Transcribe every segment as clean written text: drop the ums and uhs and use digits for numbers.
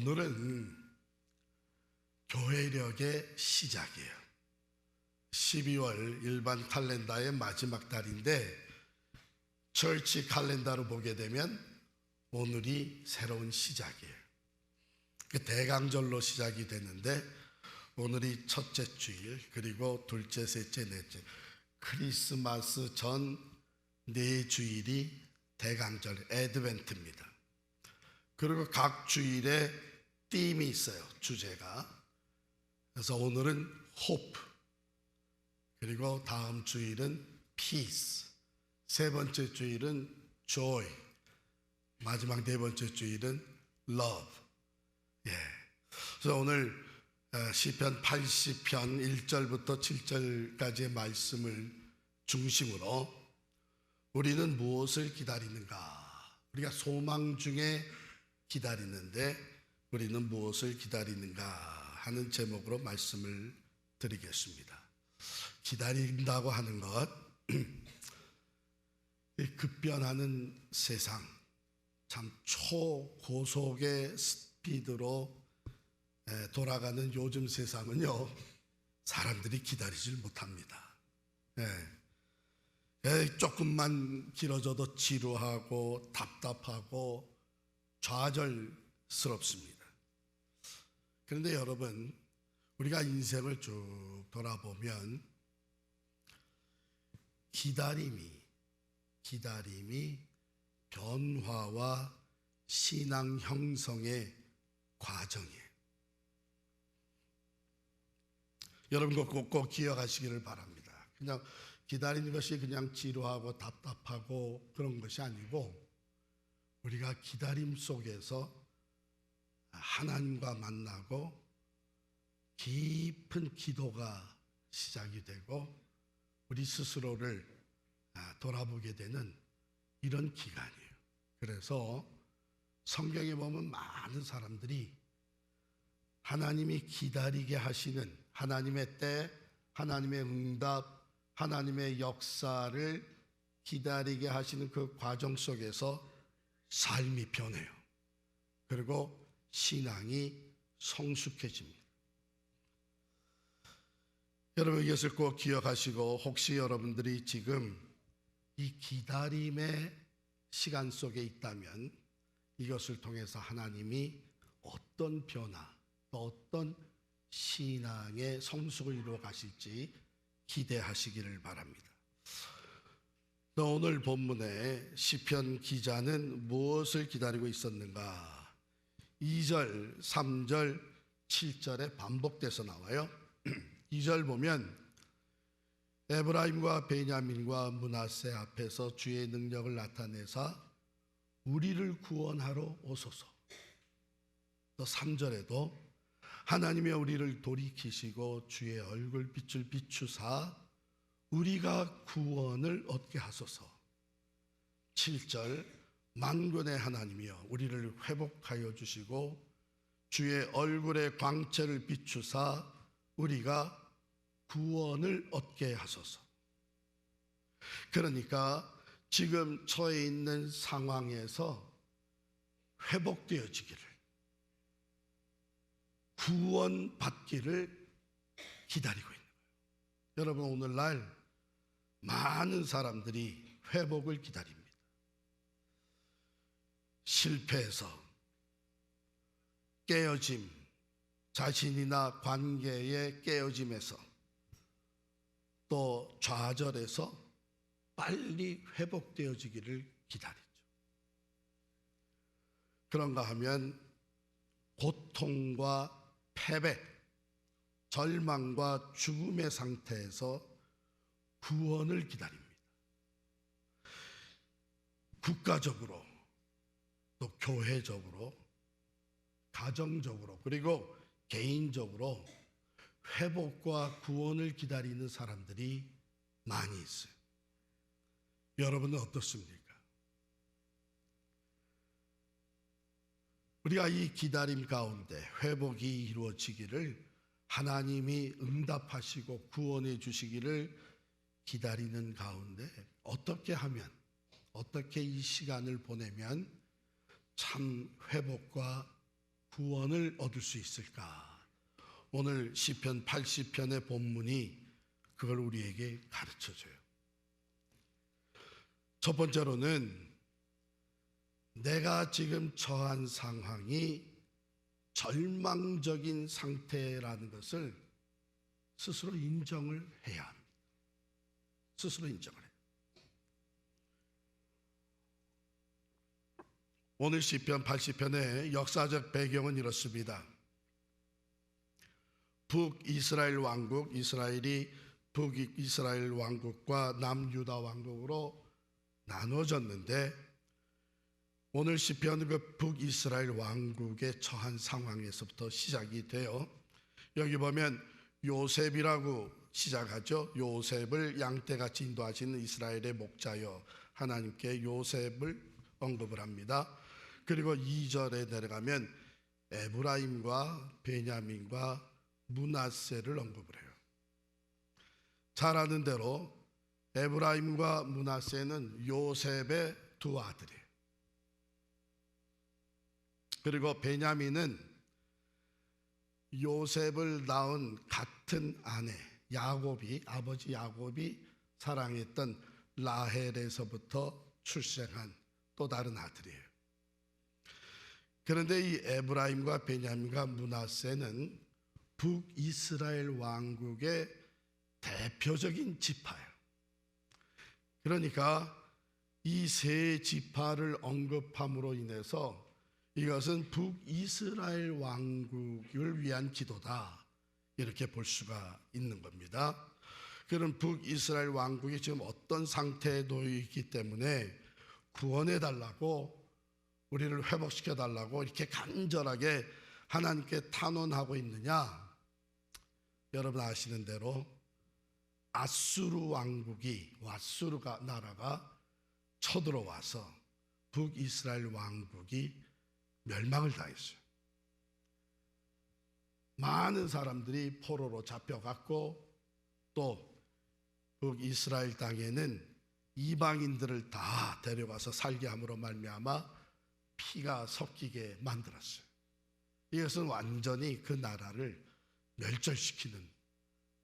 오늘은 교회력의 시작이에요. 12월 일반 칼렌다의 마지막 달인데 철치 칼렌다로 보게 되면 오늘이 새로운 시작이에요. 대강절로 시작이 되는데 오늘이 첫째 주일, 그리고 둘째, 셋째, 넷째, 크리스마스 전 네 주일이 대강절, 애드벤트입니다. 그리고 각 주일에 띠임이 있어요, 주제가. 그래서 오늘은 hope, 그리고 다음 주일은 peace, 세 번째 주일은 joy, 마지막 네 번째 주일은 love. 그래서 오늘 시편 80편 1절부터 7절까지의 말씀을 중심으로 우리는 무엇을 기다리는가? 우리가 소망 중에 기다리는데 우리는 무엇을 기다리는가 하는 제목으로 말씀을 드리겠습니다. 기다린다고 하는 것, 급변하는 세상, 참 초고속의 스피드로 돌아가는 요즘 세상은요, 사람들이 기다리질 못합니다. 조금만 길어져도 지루하고 답답하고 좌절스럽습니다. 그런데 여러분, 우리가 인생을 쭉 돌아보면 기다림이 변화와 신앙 형성의 과정이에요. 여러분 꼭 기억하시기를 바랍니다. 그냥 기다리는 것이 그냥 지루하고 답답하고 그런 것이 아니고, 우리가 기다림 속에서 하나님과 만나고 깊은 기도가 시작이 되고 우리 스스로를 돌아보게 되는 이런 기간이에요. 그래서 성경에 보면 많은 사람들이 하나님이 기다리게 하시는 하나님의 때, 하나님의 응답, 하나님의 역사를 기다리게 하시는 그 과정 속에서 삶이 변해요. 그리고 신앙이 성숙해집니다. 여러분 이것을 꼭 기억하시고, 혹시 여러분들이 지금 이 기다림의 시간 속에 있다면 이것을 통해서 하나님이 어떤 변화, 또 어떤 신앙의 성숙을 이루어 가실지 기대하시기를 바랍니다. 또 오늘 본문의 시편 기자는 무엇을 기다리고 있었는가? 2절, 3절, 7절에 반복돼서 나와요. 2절 보면 에브라임과 베냐민과 므낫세 앞에서 주의 능력을 나타내사 우리를 구원하러 오소서. 또 3절에도 하나님의 우리를 돌이키시고 주의 얼굴빛을 비추사 우리가 구원을 얻게 하소서. 7절 만군의 하나님이여 우리를 회복하여 주시고 주의 얼굴의 광채를 비추사 우리가 구원을 얻게 하소서. 그러니까 지금 처해 있는 상황에서 회복되어지기를, 구원받기를 기다리고 있는 거예요. 여러분 오늘날 많은 사람들이 회복을 기다립니다. 실패해서, 깨어짐, 자신이나 관계의 깨어짐에서, 또 좌절해서 빨리 회복되어지기를 기다리죠. 그런가 하면 고통과 패배, 절망과 죽음의 상태에서 구원을 기다립니다. 국가적으로, 또 교회적으로, 가정적으로, 그리고 개인적으로 회복과 구원을 기다리는 사람들이 많이 있어요. 여러분은 어떻습니까? 우리가 이 기다림 가운데 회복이 이루어지기를, 하나님이 응답하시고 구원해 주시기를 기다리는 가운데 어떻게 하면, 어떻게 이 시간을 보내면 참 회복과 구원을 얻을 수 있을까? 오늘 시편 80편의 본문이 그걸 우리에게 가르쳐줘요. 첫 번째로는 내가 지금 처한 상황이 절망적인 상태라는 것을 스스로 인정을 해야 합니다. 스스로 인정을 해요. 오늘 시편 80편의 역사적 배경은 이렇습니다. 북이스라엘 왕국, 이스라엘이 북이스라엘 왕국과 남유다 왕국으로 나눠졌는데 오늘 시편은 그 북이스라엘 왕국에 처한 상황에서부터 시작이 돼요. 여기 보면 요셉이라고 시작하죠. 요셉을 양떼같이 인도하시는 이스라엘의 목자여, 하나님께 요셉을 언급을 합니다. 그리고 2절에 내려가면 에브라임과 베냐민과 므낫세를 언급을 해요. 잘 아는 대로 에브라임과 므낫세는 요셉의 두 아들이에요. 그리고 베냐민은 요셉을 낳은 같은 아내 야곱이, 아버지 야곱이 사랑했던 라헬에서부터 출생한 또 다른 아들이에요. 그런데 이 에브라임과 베냐민과 므낫세는 북이스라엘 왕국의 대표적인 지파예요. 그러니까 이 세 지파를 언급함으로 인해서 이것은 북이스라엘 왕국을 위한 기도다, 이렇게 볼 수가 있는 겁니다. 그럼 북이스라엘 왕국이 지금 어떤 상태에 놓여 있기 때문에 구원해 달라고, 우리를 회복시켜 달라고 이렇게 간절하게 하나님께 탄원하고 있느냐? 여러분 아시는 대로 아수르 왕국이, 아수르 나라가 쳐들어와서 북이스라엘 왕국이 멸망을 당했어요. 많은 사람들이 포로로 잡혀갔고 또 북이스라엘 땅에는 이방인들을 다 데려와서 살게 함으로 말미암아 피가 섞이게 만들었어요. 이것은 완전히 그 나라를 멸절시키는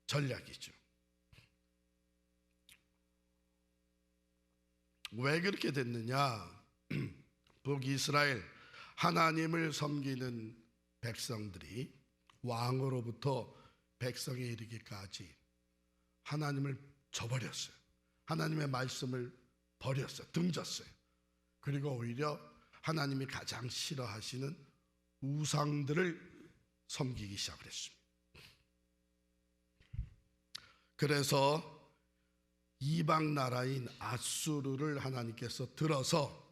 전략이죠. 왜 그렇게 됐느냐? 북이스라엘 하나님을 섬기는 백성들이 왕으로부터 백성에 이르기까지 하나님을 저버렸어요. 하나님의 말씀을 버렸어요. 등졌어요. 그리고 오히려 하나님이 가장 싫어하시는 우상들을 섬기기 시작을 했습니다. 그래서 이방 나라인 아수르를 하나님께서 들어서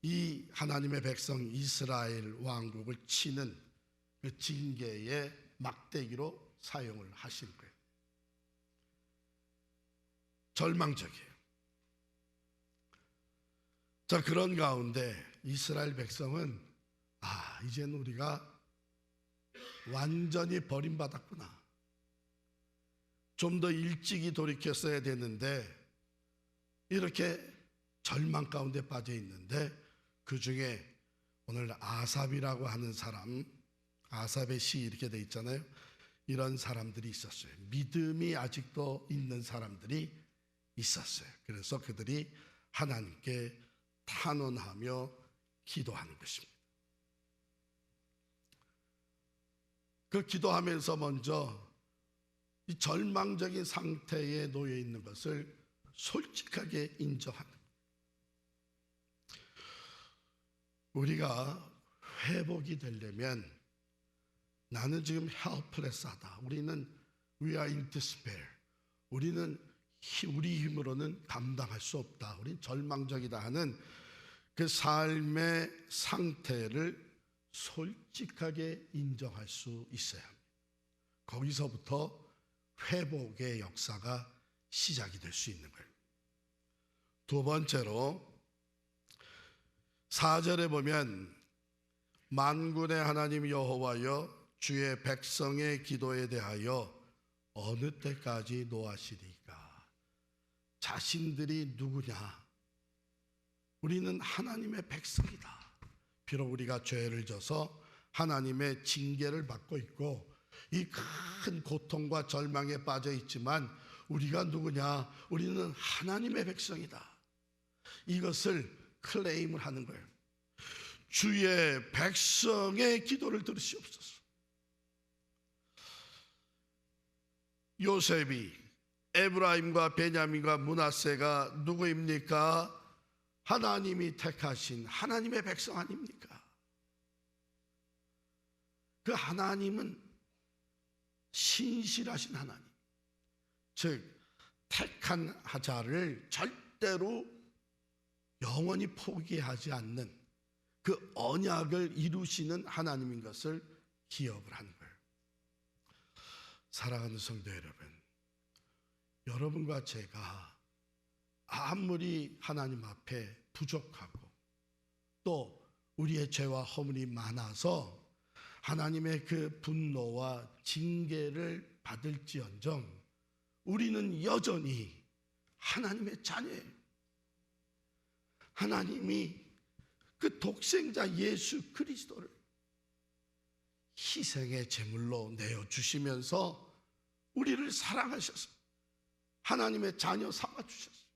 이 하나님의 백성 이스라엘 왕국을 치는 그 징계의 막대기로 사용을 하신 거예요. 절망적이에요. 자, 그런 가운데 이스라엘 백성은 이제는 우리가 완전히 버림받았구나. 좀 더 일찍이 돌이켰어야 되는데 이렇게 절망 가운데 빠져 있는데, 그 중에 오늘 아삽이라고 하는 사람, 아삽의 시 이렇게 돼 있잖아요. 이런 사람들이 있었어요. 믿음이 아직도 있는 사람들이 있었어요. 그래서 그들이 하나님께 탄원하며 기도하는 것입니다. 그 기도하면서 먼저 이 절망적인 상태에 놓여 있는 것을 솔직하게 인정하는, 우리가 회복이 되려면 나는 지금 helpless하다, 우리는 we are in despair, 우리는 우리 힘으로는 감당할 수 없다, 우리는 절망적이다 하는 그 삶의 상태를 솔직하게 인정할 수 있어야 합니다. 거기서부터 회복의 역사가 시작이 될 수 있는 거예요. 두 번째로 4절에 보면 만군의 하나님 여호와여, 주의 백성의 기도에 대하여 어느 때까지 노하시리까? 자신들이 누구냐? 우리는 하나님의 백성이다. 비록 우리가 죄를 져서 하나님의 징계를 받고 있고 이 큰 고통과 절망에 빠져 있지만 우리가 누구냐? 우리는 하나님의 백성이다. 이것을 클레임을 하는 거예요. 주의 백성의 기도를 들으시옵소서. 요셉이 에브라임과 베냐민과 므낫세가 누구입니까? 하나님이 택하신 하나님의 백성 아닙니까? 그 하나님은 신실하신 하나님, 즉 택한 자를 절대로 영원히 포기하지 않는 그 언약을 이루시는 하나님인 것을 기억을 하는 거예요. 사랑하는 성도 여러분, 여러분과 제가 아무리 하나님 앞에 부족하고 또 우리의 죄와 허물이 많아서 하나님의 그 분노와 징계를 받을지언정 우리는 여전히 하나님의 자녀예요. 하나님이 그 독생자 예수 그리스도를 희생의 제물로 내어주시면서 우리를 사랑하셔서 하나님의 자녀 삼아주셨어요.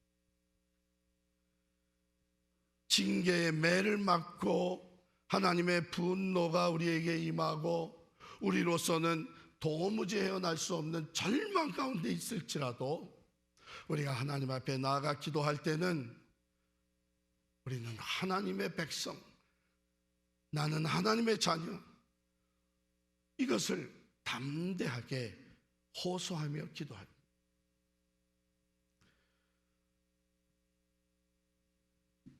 징계의 매를 맞고 하나님의 분노가 우리에게 임하고 우리로서는 도무지 헤어날 수 없는 절망 가운데 있을지라도 우리가 하나님 앞에 나아가 기도할 때는 우리는 하나님의 백성, 나는 하나님의 자녀, 이것을 담대하게 호소하며 기도합니다.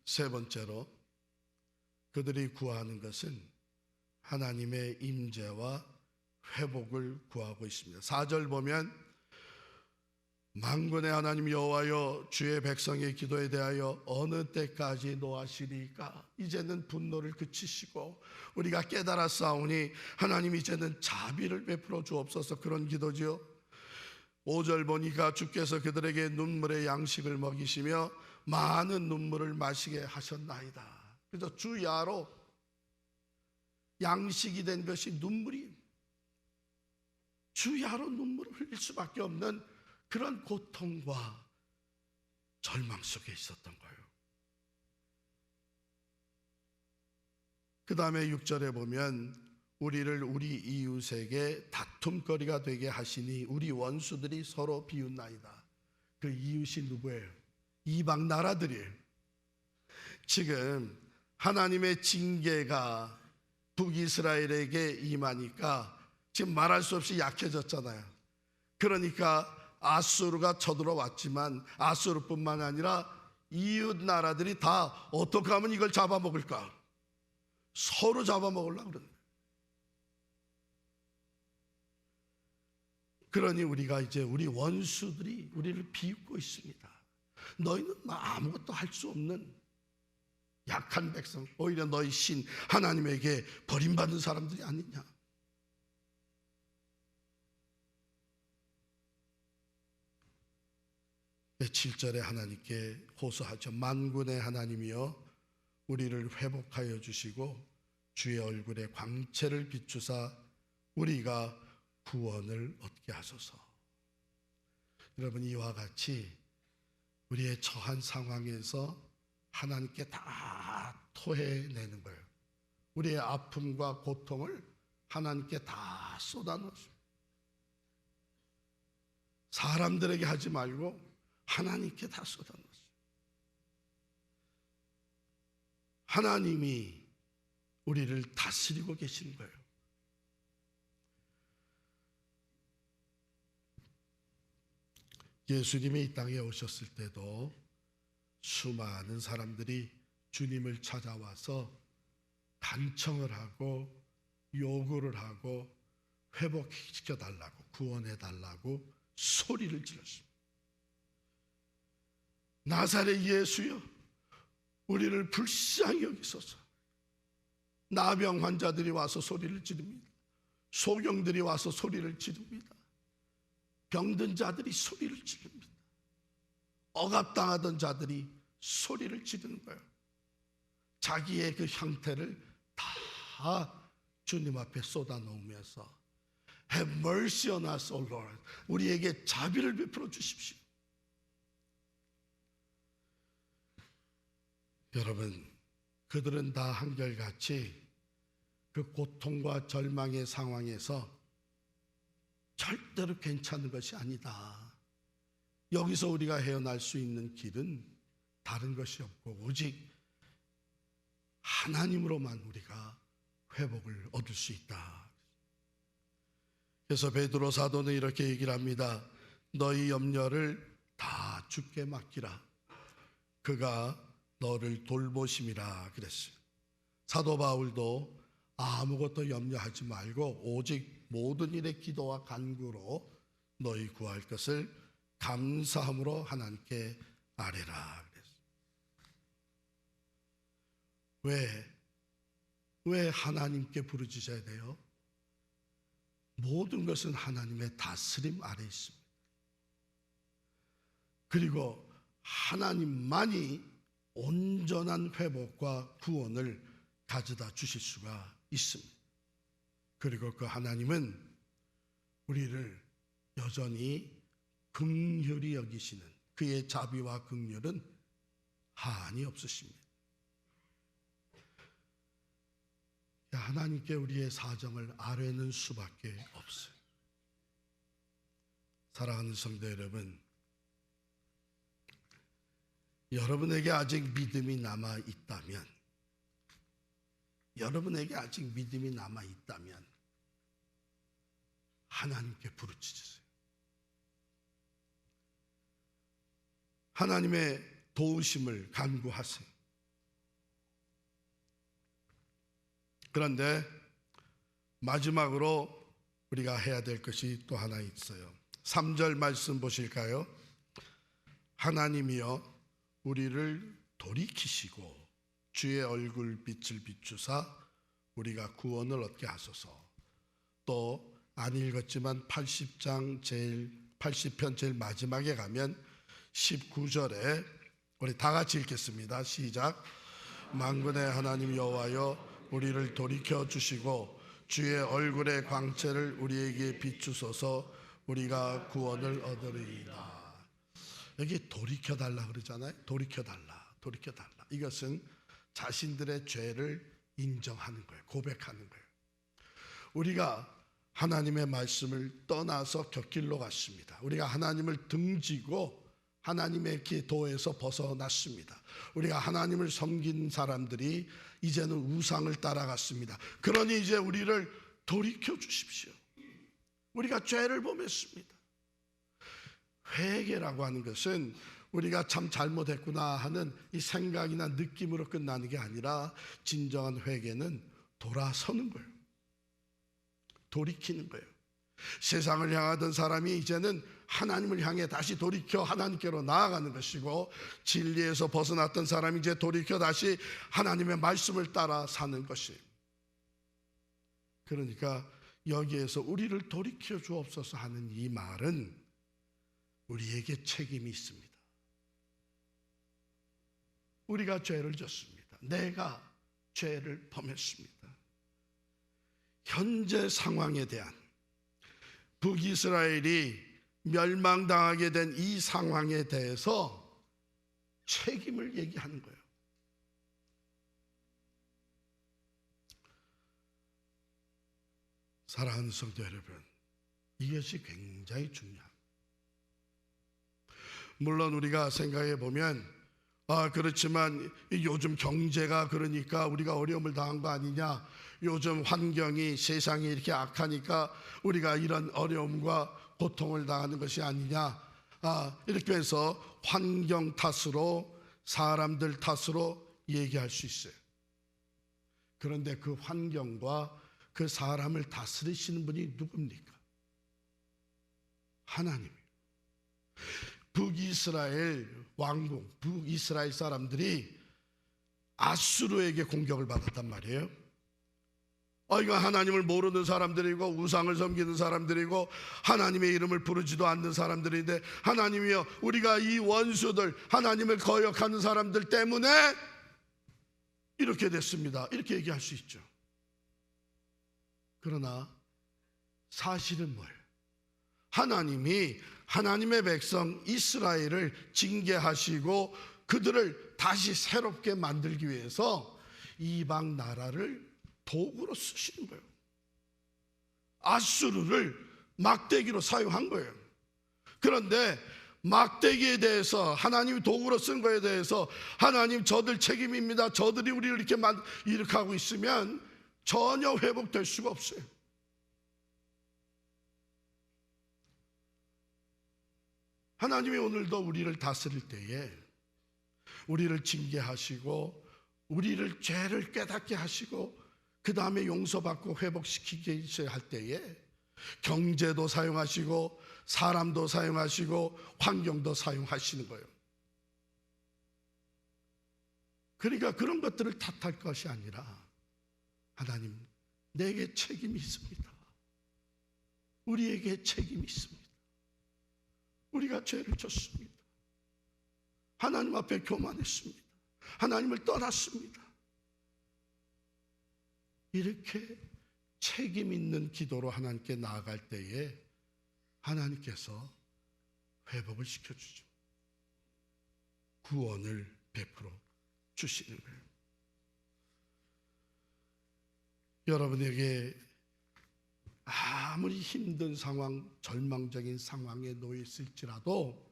세 번째로 그들이 구하는 것은 하나님의 임재와 회복을 구하고 있습니다. 4절 보면 만군의 하나님 여호와여, 주의 백성의 기도에 대하여 어느 때까지 노하시리까? 이제는 분노를 그치시고 우리가 깨달았사오니 하나님 이제는 자비를 베풀어 주옵소서. 그런 기도지요. 5절 보니까 주께서 그들에게 눈물의 양식을 먹이시며 많은 눈물을 마시게 하셨나이다. 그래서 주야로 양식이 된 것이 눈물이, 주야로 눈물을 흘릴 수밖에 없는 그런 고통과 절망 속에 있었던 거예요. 그 다음에 6절에 보면 우리를 우리 이웃에게 다툼거리가 되게 하시니 우리 원수들이 서로 비웃나이다. 그 이웃이 누구예요? 이방 나라들이에요. 지금 하나님의 징계가 북이스라엘에게 임하니까 지금 말할 수 없이 약해졌잖아요. 그러니까 아수르가 쳐들어왔지만 아수르뿐만 아니라 이웃 나라들이 다 어떻게 하면 이걸 잡아먹을까? 서로 잡아먹으려고 그러는 거예요. 그러니 우리가 이제 우리 원수들이 우리를 비웃고 있습니다. 너희는 아무것도 할 수 없는 약한 백성, 오히려 너희 신 하나님에게 버림받은 사람들이 아니냐. 네, 7절에 하나님께 호소하죠. 만군의 하나님이여, 우리를 회복하여 주시고 주의 얼굴에 광채를 비추사 우리가 구원을 얻게 하소서. 여러분, 이와 같이 우리의 처한 상황에서 하나님께 다 토해내는 거예요. 우리의 아픔과 고통을 하나님께 다 쏟아넣어요. 사람들에게 하지 말고 하나님께 다 쏟아넣어요. 하나님이 우리를 다스리고 계시는 거예요. 예수님이 이 땅에 오셨을 때도 수많은 사람들이 주님을 찾아와서 간청을 하고 요구를 하고 회복시켜달라고, 구원해달라고 소리를 질렀습니다. 나사렛 예수여, 우리를 불쌍히 여기소서. 나병 환자들이 와서 소리를 지릅니다. 소경들이 와서 소리를 지릅니다. 병든 자들이 소리를 지릅니다. 억압당하던 자들이 소리를 지르는 거예요. 자기의 그 형태를 다 주님 앞에 쏟아놓으면서 Have mercy on us, O Lord. 우리에게 자비를 베풀어 주십시오. 여러분, 그들은 다 한결같이 그 고통과 절망의 상황에서 절대로 괜찮은 것이 아니다. 여기서 우리가 헤어날 수 있는 길은 다른 것이 없고 오직 하나님으로만 우리가 회복을 얻을 수 있다. 그래서 베드로 사도는 이렇게 얘기를 합니다. 너희 염려를 다 주께 맡기라. 그가 너를 돌보심이라 그랬어요. 사도 바울도 아무것도 염려하지 말고 오직 모든 일에 기도와 간구로 너희 구할 것을 감사함으로 하나님께 아뢰라 그랬어요. 왜 하나님께 부르짖어야 돼요? 모든 것은 하나님의 다스림 아래 있습니다. 그리고 하나님만이 온전한 회복과 구원을 가져다 주실 수가 있습니다. 그리고 그 하나님은 우리를 여전히 긍휼히 여기시는 그의 자비와 긍휼은 한이 없으십니다. 하나님께 우리의 사정을 아뢰는 수밖에 없어요. 사랑하는 성도 여러분, 여러분에게 아직 믿음이 남아 있다면, 하나님께 부르짖으세요. 하나님의 도우심을 간구하세요. 그런데 마지막으로 우리가 해야 될 것이 또 하나 있어요. 3절 말씀 보실까요? 하나님이여 우리를 돌이키시고 주의 얼굴 빛을 비추사 우리가 구원을 얻게 하소서. 또 안 읽었지만 80편 제일 마지막에 가면 19절에 우리 다 같이 읽겠습니다. 시작. 만군의 하나님 여호와여 우리를 돌이켜 주시고 주의 얼굴의 광채를 우리에게 비추소서. 우리가 구원을 얻으리이다. 여기 돌이켜달라 그러잖아요. 돌이켜달라. 이것은 자신들의 죄를 인정하는 거예요. 고백하는 거예요. 우리가 하나님의 말씀을 떠나서 곁길로 갔습니다. 우리가 하나님을 등지고 하나님의 도에서 벗어났습니다. 우리가 하나님을 섬긴 사람들이 이제는 우상을 따라갔습니다. 그러니 이제 우리를 돌이켜 주십시오. 우리가 죄를 범했습니다. 회개라고 하는 것은 우리가 참 잘못했구나 하는 이 생각이나 느낌으로 끝나는 게 아니라 진정한 회개는 돌아서는 거예요. 돌이키는 거예요. 세상을 향하던 사람이 이제는 하나님을 향해 다시 돌이켜 하나님께로 나아가는 것이고, 진리에서 벗어났던 사람이 이제 돌이켜 다시 하나님의 말씀을 따라 사는 것이에요. 그러니까 여기에서 우리를 돌이켜 주옵소서 하는 이 말은 우리에게 책임이 있습니다. 우리가 죄를 졌습니다. 내가 죄를 범했습니다. 현재 상황에 대한, 북이스라엘이 멸망당하게 된 이 상황에 대해서 책임을 얘기하는 거예요. 사랑하는 성도 여러분, 이것이 굉장히 중요합니다. 물론 우리가 생각해 보면 그렇지만 요즘 경제가 그러니까 우리가 어려움을 당한 거 아니냐, 요즘 환경이, 세상이 이렇게 악하니까 우리가 이런 어려움과 고통을 당하는 것이 아니냐, 이렇게 해서 환경 탓으로, 사람들 탓으로 얘기할 수 있어요. 그런데 그 환경과 그 사람을 다스리시는 분이 누굽니까? 하나님이에요. 북이스라엘 왕국, 북이스라엘 사람들이 아수르에게 공격을 받았단 말이에요. 이거 하나님을 모르는 사람들이고 우상을 섬기는 사람들이고 하나님의 이름을 부르지도 않는 사람들인데, 하나님이여 우리가 이 원수들, 하나님을 거역하는 사람들 때문에 이렇게 됐습니다. 이렇게 얘기할 수 있죠. 그러나 사실은 뭐예요? 하나님이 하나님의 백성 이스라엘을 징계하시고 그들을 다시 새롭게 만들기 위해서 이방 나라를 도구로 쓰시는 거예요. 아수르를 막대기로 사용한 거예요. 그런데 막대기에 대해서, 하나님이 도구로 쓴 거에 대해서 하나님 저들 책임입니다, 저들이 우리를 이렇게 하고 있으면 전혀 회복될 수가 없어요. 하나님이 오늘도 우리를 다스릴 때에 우리를 징계하시고 우리를 죄를 깨닫게 하시고 그 다음에 용서받고 회복시키게 할 때에 경제도 사용하시고 사람도 사용하시고 환경도 사용하시는 거예요. 그러니까 그런 것들을 탓할 것이 아니라 하나님, 내게 책임이 있습니다. 우리에게 책임이 있습니다. 우리가 죄를 졌습니다. 하나님 앞에 교만했습니다. 하나님을 떠났습니다. 이렇게 책임 있는 기도로 하나님께 나아갈 때에 하나님께서 회복을 시켜주죠. 구원을 베풀어 주시는 거예요. 여러분에게 아무리 힘든 상황, 절망적인 상황에 놓여 있을지라도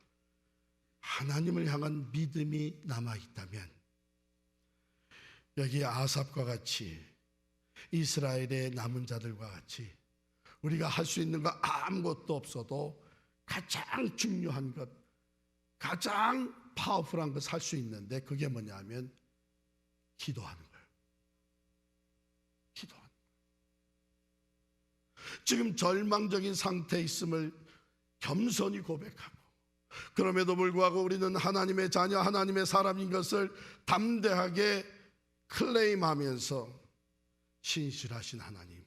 하나님을 향한 믿음이 남아있다면, 여기 아삽과 같이 이스라엘의 남은 자들과 같이 우리가 할 수 있는 거 아무것도 없어도 가장 중요한 것, 가장 파워풀한 것 할 수 있는데, 그게 뭐냐면 기도하는 거예요. 기도하는 거예요. 지금 절망적인 상태에 있음을 겸손히 고백하고, 그럼에도 불구하고 우리는 하나님의 자녀, 하나님의 사람인 것을 담대하게 클레임하면서 신실하신 하나님,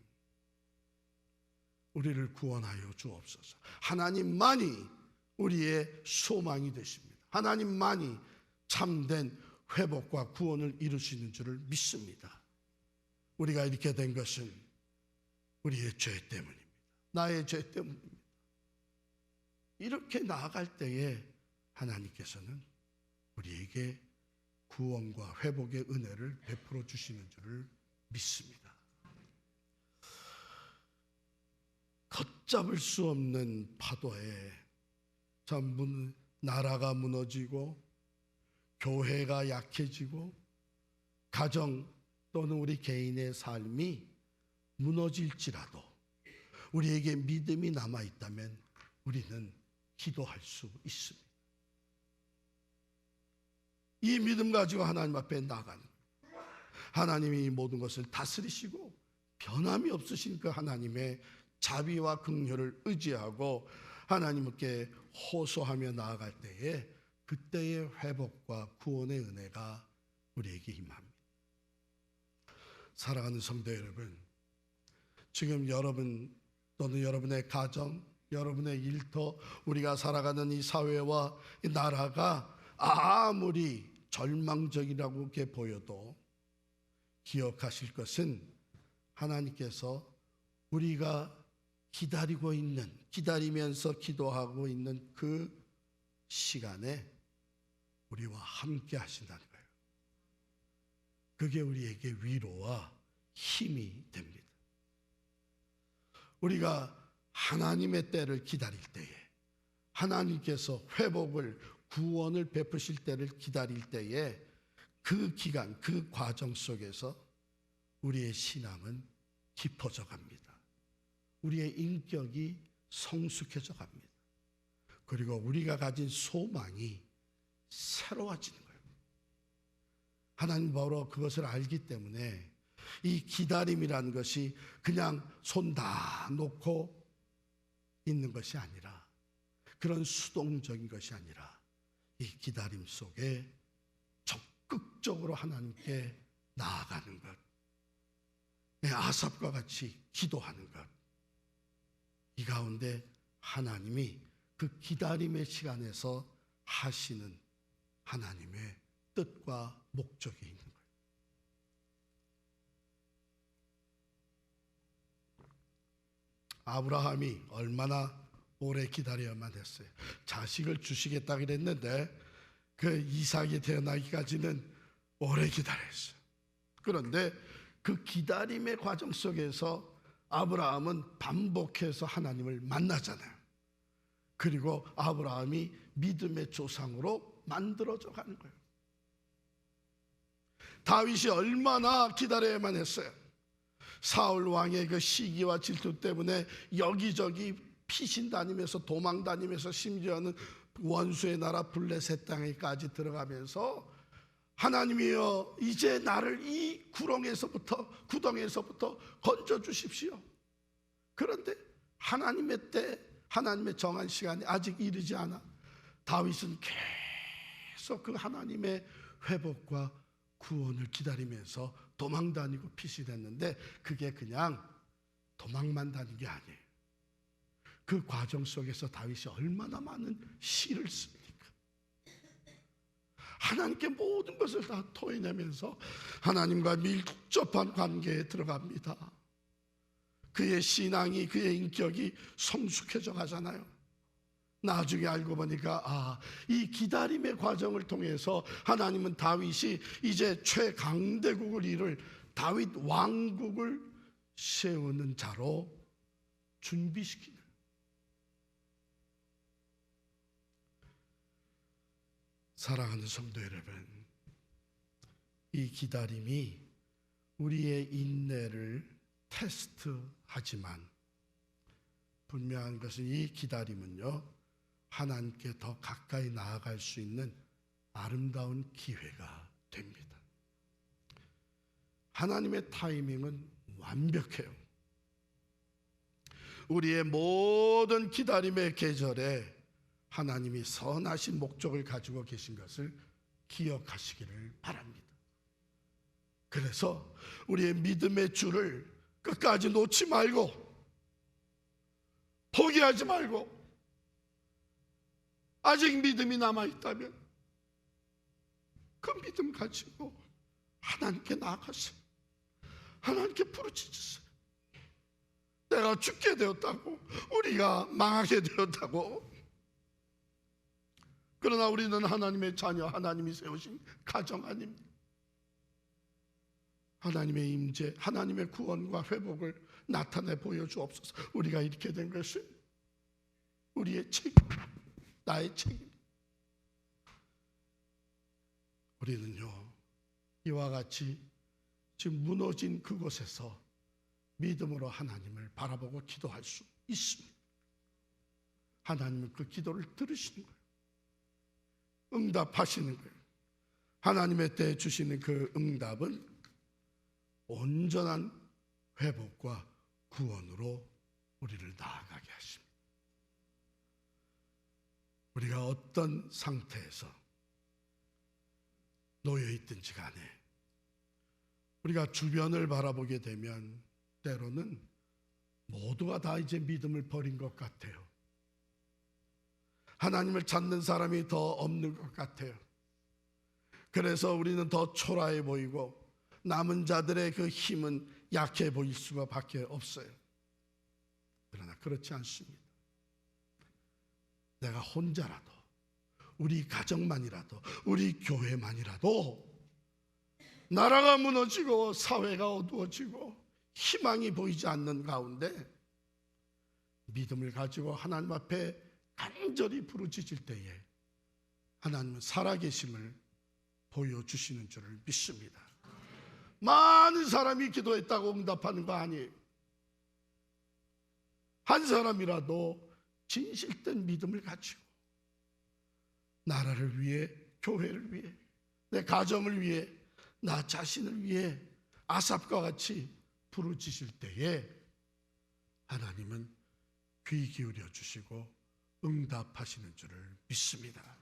우리를 구원하여 주옵소서. 하나님만이 우리의 소망이 되십니다. 하나님만이 참된 회복과 구원을 이루시는 줄을 믿습니다. 우리가 이렇게 된 것은 우리의 죄 때문입니다. 나의 죄 때문입니다. 이렇게 나아갈 때에 하나님께서는 우리에게 구원과 회복의 은혜를 베풀어 주시는 줄을 믿습니다. 걷잡을 수 없는 파도에 참 나라가 무너지고 교회가 약해지고 가정 또는 우리 개인의 삶이 무너질지라도 우리에게 믿음이 남아있다면 우리는 기도할 수 있습니다. 이 믿음 가지고 하나님 앞에 나가는, 하나님이 모든 것을 다스리시고 변함이 없으신 그 하나님의 자비와 긍휼을 의지하고 하나님께 호소하며 나아갈 때에 그때의 회복과 구원의 은혜가 우리에게 임합니다. 사랑하는 성도 여러분, 지금 여러분 또는 여러분의 가정, 여러분의 일터, 우리가 살아가는 이 사회와 이 나라가 아무리 절망적이라고 이렇게 보여도 기억하실 것은 하나님께서 우리가 기다리면서 기도하고 있는 그 시간에 우리와 함께 하신다는 거예요. 그게 우리에게 위로와 힘이 됩니다. 우리가 하나님의 때를 기다릴 때에, 하나님께서 회복을, 구원을 베푸실 때를 기다릴 때에 그 기간, 그 과정 속에서 우리의 신앙은 깊어져 갑니다. 우리의 인격이 성숙해져 갑니다. 그리고 우리가 가진 소망이 새로워지는 거예요. 하나님 바로 그것을 알기 때문에 이 기다림이라는 것이 그냥 손 다 놓고 있는 것이 아니라, 그런 수동적인 것이 아니라 이 기다림 속에 적극적으로 하나님께 나아가는 것, 아삽과 같이 기도하는 것, 이 가운데 하나님이 그 기다림의 시간에서 하시는 하나님의 뜻과 목적이 있는 거예요. 아브라함이 얼마나 오래 기다려야만 했어요. 자식을 주시겠다 그랬는데 그 이삭이 태어나기까지는 오래 기다렸어요. 그런데 그 기다림의 과정 속에서 아브라함은 반복해서 하나님을 만나잖아요. 그리고 아브라함이 믿음의 조상으로 만들어져 가는 거예요. 다윗이 얼마나 기다려야만 했어요. 사울 왕의 그 시기와 질투 때문에 여기저기 피신 다니면서 도망 다니면서 심지어는 원수의 나라 블레셋 땅에까지 들어가면서 하나님이여 이제 나를 이 구덩에서부터 건져 주십시오. 그런데 하나님의 때, 하나님의 정한 시간이 아직 이르지 않아 다윗은 계속 그 하나님의 회복과 구원을 기다리면서 도망 다니고 피신했는데 그게 그냥 도망만 다닌 게 아니에요. 그 과정 속에서 다윗이 얼마나 많은 시를 씁니까? 하나님께 모든 것을 다 토해내면서 하나님과 밀접한 관계에 들어갑니다. 그의 신앙이, 그의 인격이 성숙해져 가잖아요. 나중에 알고 보니까 이 기다림의 과정을 통해서 하나님은 다윗이 이제 최강대국을 이룰 다윗 왕국을 세우는 자로 준비시키는. 사랑하는 성도 여러분, 이 기다림이 우리의 인내를 테스트하지만 분명한 것은 이 기다림은요, 하나님께 더 가까이 나아갈 수 있는 아름다운 기회가 됩니다. 하나님의 타이밍은 완벽해요. 우리의 모든 기다림의 계절에 하나님이 선하신 목적을 가지고 계신 것을 기억하시기를 바랍니다. 그래서 우리의 믿음의 줄을 끝까지 놓지 말고, 포기하지 말고, 아직 믿음이 남아있다면 그 믿음 가지고 하나님께 나아가세요. 하나님께 부르짖으세요. 내가 죽게 되었다고, 우리가 망하게 되었다고. 그러나 우리는 하나님의 자녀, 하나님이 세우신 가정 아닙니까? 하나님의 임재, 하나님의 구원과 회복을 나타내 보여주옵소서. 우리가 이렇게 된 것은 우리의 책임, 나의 책임. 우리는요, 이와 같이 지금 무너진 그곳에서 믿음으로 하나님을 바라보고 기도할 수 있습니다. 하나님은 그 기도를 들으시는 거예요. 응답하시는 거예요. 하나님의 때에 주시는 그 응답은 온전한 회복과 구원으로 우리를 나아가게 하십니다. 우리가 어떤 상태에서 놓여 있든지 간에 우리가 주변을 바라보게 되면 때로는 모두가 다 이제 믿음을 버린 것 같아요. 하나님을 찾는 사람이 더 없는 것 같아요. 그래서 우리는 더 초라해 보이고 남은 자들의 그 힘은 약해 보일 수밖에 없어요. 그러나 그렇지 않습니다. 내가 혼자라도, 우리 가정만이라도, 우리 교회만이라도 나라가 무너지고 사회가 어두워지고 희망이 보이지 않는 가운데 믿음을 가지고 하나님 앞에 간절히 부르짖을 때에 하나님은 살아계심을 보여주시는 줄을 믿습니다. 많은 사람이 기도했다고 응답하는 거 아니에요. 한 사람이라도 진실된 믿음을 가지고 나라를 위해, 교회를 위해, 내 가정을 위해, 나 자신을 위해 아삽과 같이 부르짖을 때에 하나님은 귀 기울여 주시고 응답하시는 줄을 믿습니다.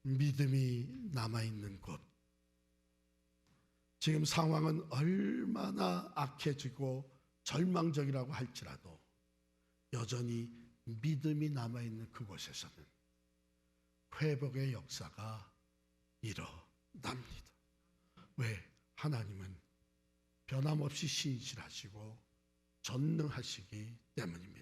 믿음이 남아있는 곳, 지금 상황은 얼마나 악해지고 절망적이라고 할지라도 여전히 믿음이 남아있는 그곳에서는 회복의 역사가 일어납니다. 왜? 하나님은 변함없이 신실하시고 전능하시기 때문입니다.